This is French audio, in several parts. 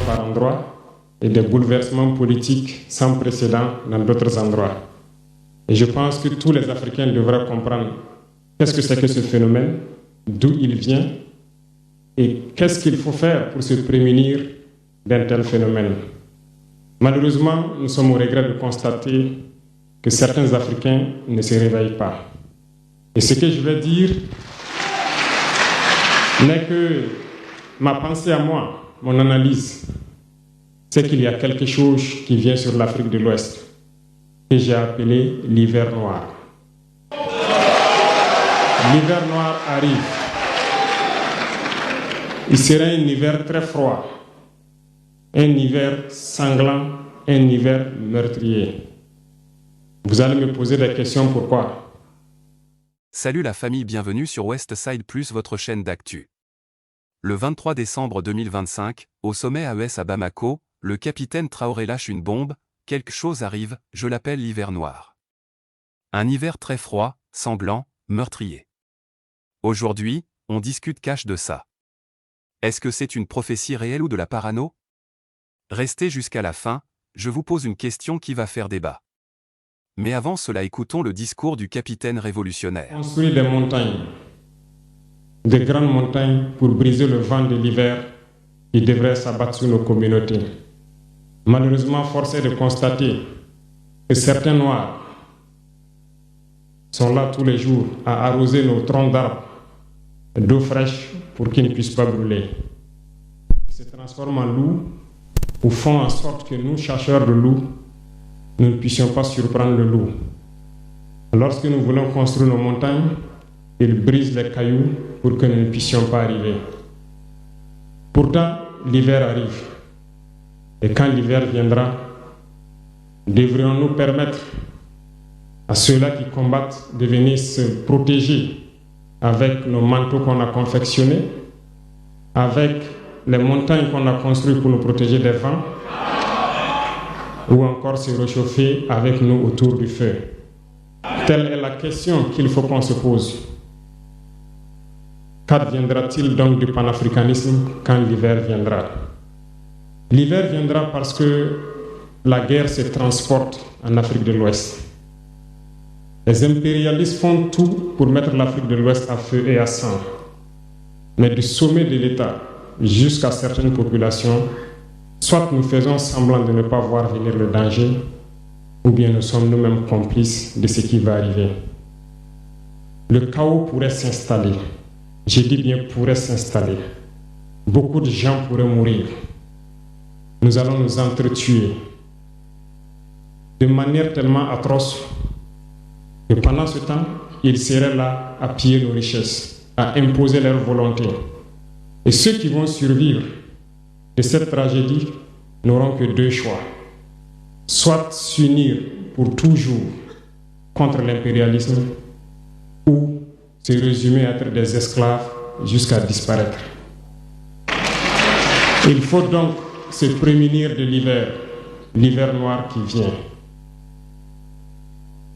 par endroits et des bouleversements politiques sans précédent dans d'autres endroits. Et je pense que tous les Africains devraient comprendre qu'est-ce que c'est que ce phénomène, d'où il vient et qu'est-ce qu'il faut faire pour se prémunir d'un tel phénomène. Malheureusement, nous sommes au regret de constater que certains Africains ne se réveillent pas. Et ce que je vais dire n'est que ma pensée à moi, mon analyse, c'est qu'il y a quelque chose qui vient sur l'Afrique de l'Ouest que j'ai appelé l'hiver noir. L'hiver noir arrive. Il sera un hiver très froid, un hiver sanglant, un hiver meurtrier. Vous allez me poser des questions, pourquoi? Salut la famille, bienvenue sur Westside Plus, votre chaîne d'actu. Le 23 décembre 2025, au sommet AES à Bamako, le capitaine Traoré lâche une bombe, quelque chose arrive, je l'appelle l'hiver noir. Un hiver très froid, sanglant, meurtrier. Aujourd'hui, on discute cash de ça. Est-ce que c'est une prophétie réelle ou de la parano? Restez jusqu'à la fin, je vous pose une question qui va faire débat. Mais avant cela, écoutons le discours du capitaine révolutionnaire. Construire des montagnes, de grandes montagnes pour briser le vent de l'hiver qui devrait s'abattre sur nos communautés. Malheureusement, force est de constater que certains Noirs sont là tous les jours à arroser nos troncs d'arbres d'eau fraîche pour qu'ils ne puissent pas brûler. Ils se transforment en loups ou font en sorte que nous, chasseurs de loups, nous ne puissions pas surprendre le loup. Lorsque nous voulons construire nos montagnes, ils brisent les cailloux pour que nous ne puissions pas arriver. Pourtant, l'hiver arrive. Et quand l'hiver viendra, devrions-nous permettre à ceux-là qui combattent de venir se protéger avec nos manteaux qu'on a confectionnés, avec les montagnes qu'on a construites pour nous protéger des vents, ou encore se réchauffer avec nous autour du feu. Telle est la question qu'il faut qu'on se pose. Qu'adviendra-t-il donc du panafricanisme quand l'hiver viendra? L'hiver viendra parce que la guerre se transporte en Afrique de l'Ouest. Les impérialistes font tout pour mettre l'Afrique de l'Ouest à feu et à sang. Mais du sommet de l'État jusqu'à certaines populations, soit nous faisons semblant de ne pas voir venir le danger, ou bien nous sommes nous-mêmes complices de ce qui va arriver. Le chaos pourrait s'installer. Je dis bien pourrait s'installer. Beaucoup de gens pourraient mourir. Nous allons nous entretuer de manière tellement atroce que pendant ce temps, ils seraient là à piller nos richesses, à imposer leur volonté. Et ceux qui vont survivre de cette tragédie n'auront que deux choix. Soit s'unir pour toujours contre l'impérialisme ou se résumer à être des esclaves jusqu'à disparaître. Il faut donc se prémunir de l'hiver noir qui vient.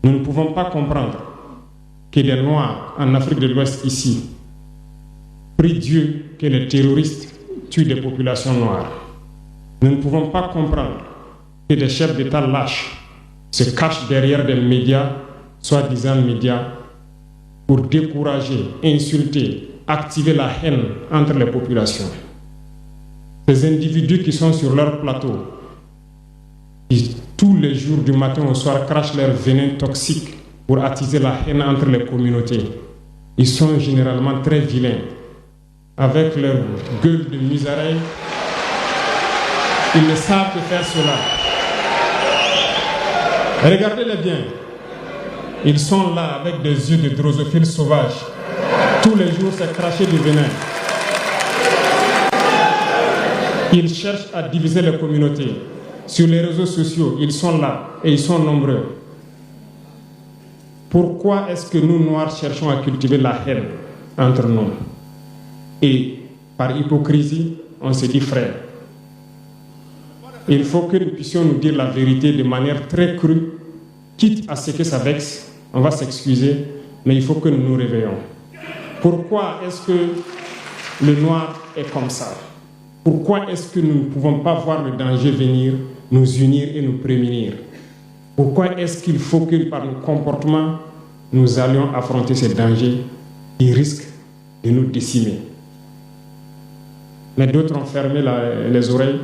Nous ne pouvons pas comprendre que les Noirs en Afrique de l'Ouest ici prient Dieu que les terroristes tuent des populations noires. Nous ne pouvons pas comprendre que des chefs d'État lâches se cachent derrière des médias, soi-disant médias, pour décourager, insulter, activer la haine entre les populations. Ces individus qui sont sur leur plateau, qui tous les jours du matin au soir crachent leur venin toxique pour attiser la haine entre les communautés, ils sont généralement très vilains. Avec leur gueule de musaraigne, ils ne savent que faire cela. Regardez-les bien. Ils sont là avec des yeux de drosophiles sauvages. Tous les jours, c'est cracher du venin. Ils cherchent à diviser les communautés. Sur les réseaux sociaux, ils sont là et ils sont nombreux. Pourquoi est-ce que nous, Noirs, cherchons à cultiver la haine entre nous? Et par hypocrisie, on se dit frère. Il faut que nous puissions nous dire la vérité de manière très crue, quitte à ce que ça vexe, on va s'excuser, mais il faut que nous nous réveillons. Pourquoi est-ce que le noir est comme ça? Pourquoi est-ce que nous ne pouvons pas voir le danger venir, nous unir et nous prémunir? Pourquoi est-ce qu'il faut que par nos comportements, nous allions affronter ces dangers qui risquent de nous décimer? Mais d'autres ont fermé les oreilles.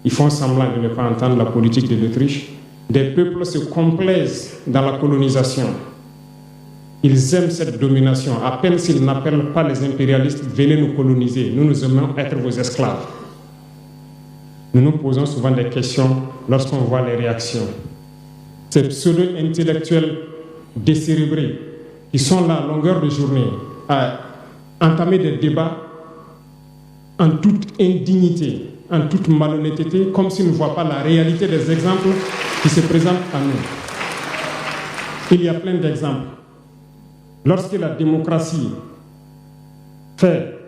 Ils font semblant de ne pas entendre la politique de l'Autriche. Des peuples se complaisent dans la colonisation. Ils aiment cette domination. À peine s'ils n'appellent pas les impérialistes, venez nous coloniser. Nous aimons être vos esclaves. Nous nous posons souvent des questions lorsqu'on voit les réactions. Ces pseudo-intellectuels décérébrés qui sont là à longueur de journée à entamer des débats en toute indignité, en toute malhonnêteté, comme s'ils ne voient pas la réalité des exemples qui se présentent à nous. Il y a plein d'exemples. Lorsque la démocratie fait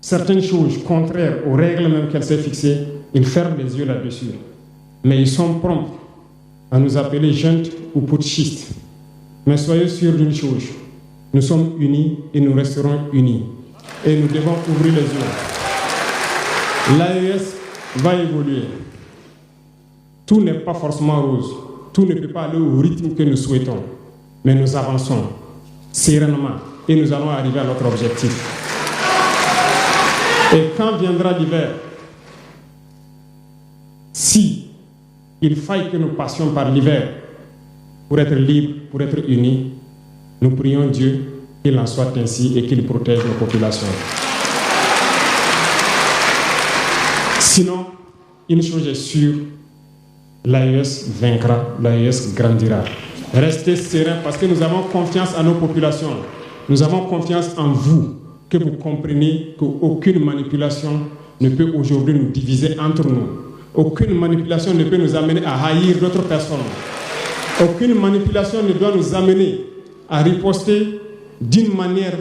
certaines choses contraires aux règles même qu'elle s'est fixées, ils ferment les yeux là-dessus. Mais ils sont prompts à nous appeler juntes ou putschistes. Mais soyez sûrs d'une chose, nous sommes unis et nous resterons unis. Et nous devons ouvrir les yeux. L'AES va évoluer. Tout n'est pas forcément rose. Tout ne peut pas aller au rythme que nous souhaitons. Mais nous avançons sereinement et nous allons arriver à notre objectif. Et quand viendra l'hiver, si il faille que nous passions par l'hiver pour être libres, pour être unis, nous prions Dieu qu'il en soit ainsi et qu'il protège nos populations. Sinon, une chose est sûre, l'AES vaincra, l'AES grandira. Restez sereins parce que nous avons confiance en nos populations. Nous avons confiance en vous, que vous compreniez qu'aucune manipulation ne peut aujourd'hui nous diviser entre nous. Aucune manipulation ne peut nous amener à haïr d'autres personnes. Aucune manipulation ne doit nous amener à riposter d'une manière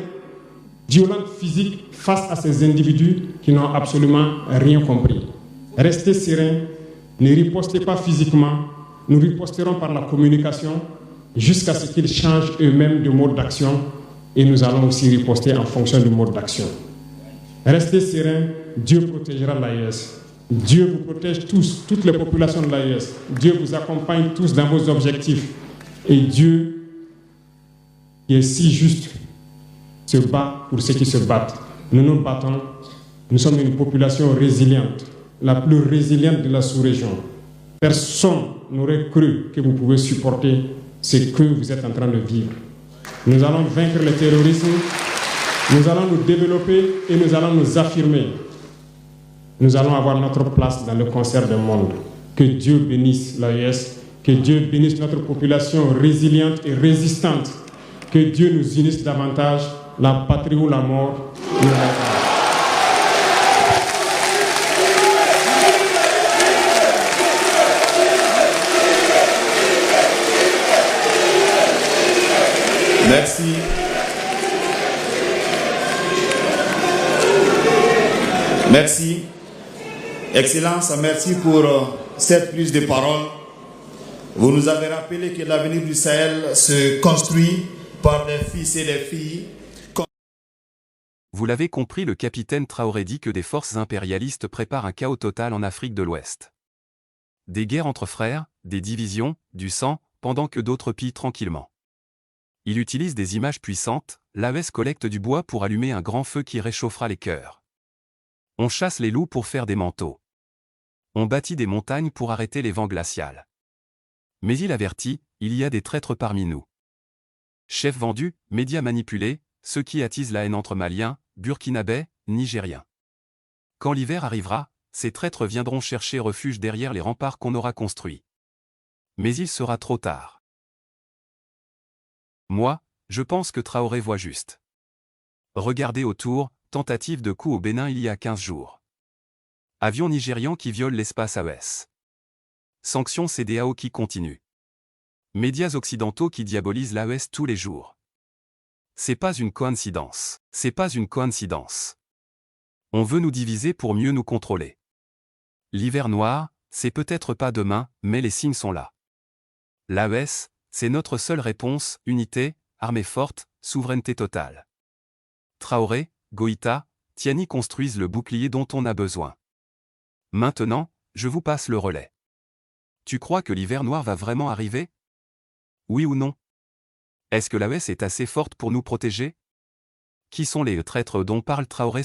violente, physique, face à ces individus qui n'ont absolument rien compris. Restez sereins, ne ripostez pas physiquement, nous riposterons par la communication jusqu'à ce qu'ils changent eux-mêmes de mode d'action et nous allons aussi riposter en fonction du mode d'action. Restez sereins, Dieu protégera l'AES. Dieu vous protège tous, toutes les populations de l'AES. Dieu vous accompagne tous dans vos objectifs. Et Dieu, qui est si juste, se bat pour ceux qui se battent. Nous nous battons. Nous sommes une population résiliente, la plus résiliente de la sous-région. Personne n'aurait cru que vous pouvez supporter ce que vous êtes en train de vivre. Nous allons vaincre le terrorisme, nous allons nous développer et nous allons nous affirmer. Nous allons avoir notre place dans le concert du monde. Que Dieu bénisse l'AES, que Dieu bénisse notre population résiliente et résistante. Que Dieu nous unisse davantage, la patrie ou la mort. Merci. Merci. Excellence, merci pour cette prise de parole. Vous nous avez rappelé que l'avenir du Sahel se construit par des fils et des filles. Vous l'avez compris, le capitaine Traoré dit que des forces impérialistes préparent un chaos total en Afrique de l'Ouest. Des guerres entre frères, des divisions, du sang, pendant que d'autres pillent tranquillement. Il utilise des images puissantes, l'AES collecte du bois pour allumer un grand feu qui réchauffera les cœurs. On chasse les loups pour faire des manteaux. On bâtit des montagnes pour arrêter les vents glacials. Mais il avertit, il y a des traîtres parmi nous. Chefs vendus, médias manipulés, ceux qui attisent la haine entre Maliens, Burkinabés, Nigériens. Quand l'hiver arrivera, ces traîtres viendront chercher refuge derrière les remparts qu'on aura construits. Mais il sera trop tard. Moi, je pense que Traoré voit juste. Regardez autour, tentative de coup au Bénin il y a 15 jours. Avion nigérian qui viole l'espace AES. Sanctions CEDEAO qui continuent. Médias occidentaux qui diabolisent l'AES tous les jours. C'est pas une coïncidence. C'est pas une coïncidence. On veut nous diviser pour mieux nous contrôler. L'hiver noir, c'est peut-être pas demain, mais les signes sont là. L'AES, c'est notre seule réponse, unité, armée forte, souveraineté totale. Traoré, Goïta, Tiani construisent le bouclier dont on a besoin. Maintenant, je vous passe le relais. Tu crois que l'hiver noir va vraiment arriver? Oui ou non? Est-ce que l'AES est assez forte pour nous protéger? Qui sont les traîtres dont parle Traoré